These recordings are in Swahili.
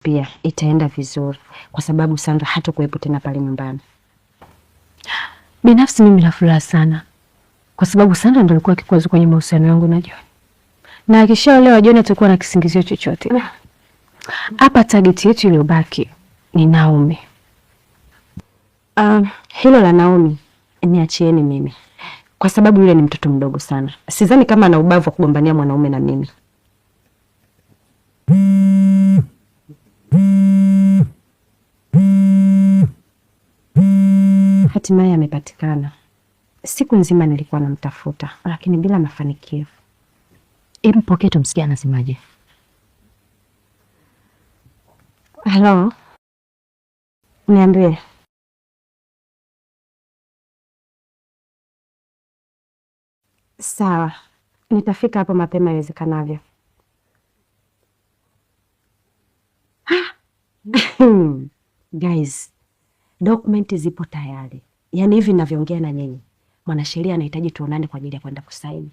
pia itaenda vizuri kwa sababu Sandra hatakuwepo tena pale nyumbani. Binafsi mimi na furaha sana kwa sababu Sandra ndio alikuwa kikwazo kwenye mahusiano yangu na John. Na akishaolewa John atakuwa na kisingizio chochote. Hapa target yetu iliyobaki ni Naomi. Hilo la Naomi niachieni mimi. Kwa sababu yule ni mtoto mdogo sana. Sidhani kama ana ubavu wa kugombania mwanaume na mimi. Hatimaye amepatikana. Siku nzima nilikuwa namtafuta lakini bila mafanikio. Hebu mpokee tumsikie anasemaje. Hello. Niambie. Sawa. Nitafika hapo mapema iwezekanavyo. Guys, dokumenti zipo tayari. Yaani hivi ninavyoongea na nyinyi, mwanasheria anahitaji tuonane kwa ajili ya kwenda kusaini.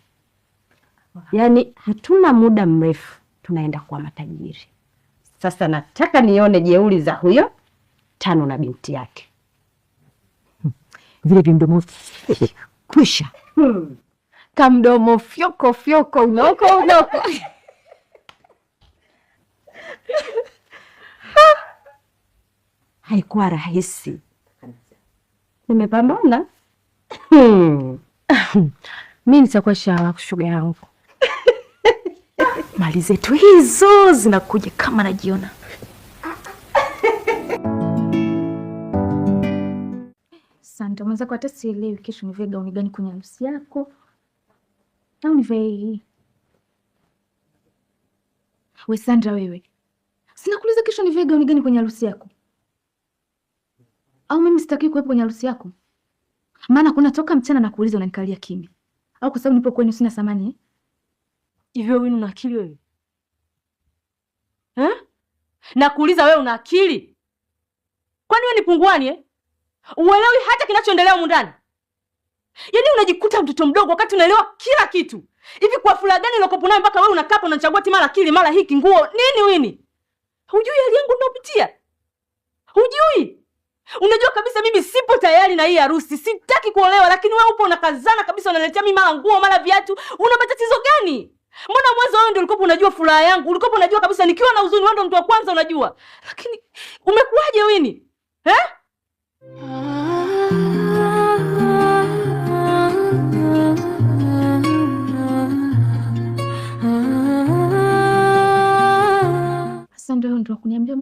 Yaani hatuna muda mrefu tunaenda kuwa matajiri. Sasa nataka nione jeuri za huyo Tano na binti yake. Vile vimdomo kwisha. Kamdomo fyoko fyoko unoko. Haikuwa rahisi. Nimepambana. Mimi nitakuwa shawa kushuga yangu. Mali zetu hizo zinakuja kama najiona. Santa, mwanzo kwa hata sielewi kesho nivae gauni gani kwenye harusi yako. Au nivae hii? We Sandra wewe. Sina kuuliza kesho nivae gauni gani kwenye harusi yako. Au mimi sitaki kuwepo kwenye harusi yako? Maana kuna toka mchana na kuuliza unanikalia kimya. Au kwa sababu nipo kwenu sina samani eh? Hivyo wewe una akili wewe? Na kuuliza wewe una akili? Kwani wewe ni punguani eh? Uelewi hata kinachoendelea humu ndani? Yaani unajikuta mtoto mdogo wakati unaelewa kila kitu. Hivi kwa furaha gani ulokopo nayo mpaka wewe unakapa unachagua mara akili mara hiki nguo nini wini? Hujui hali yangu ninayopitia? Hujui? Unajua kabisa mimi sipo tayari na hii harusi. Sitaki kuolewa lakini wewe upo unakazana kabisa unaniletea mimi mara nguo mara viatu. Una matatizo gani? Mbona mwanzo wewe ndio ulikuwa unajua furaha yangu? Ulikuwa unajua kabisa nikiwa na huzuni wewe ndio mtu wa kwanza unajua. Lakini umekuaje wini? Sasa ndio kuniambia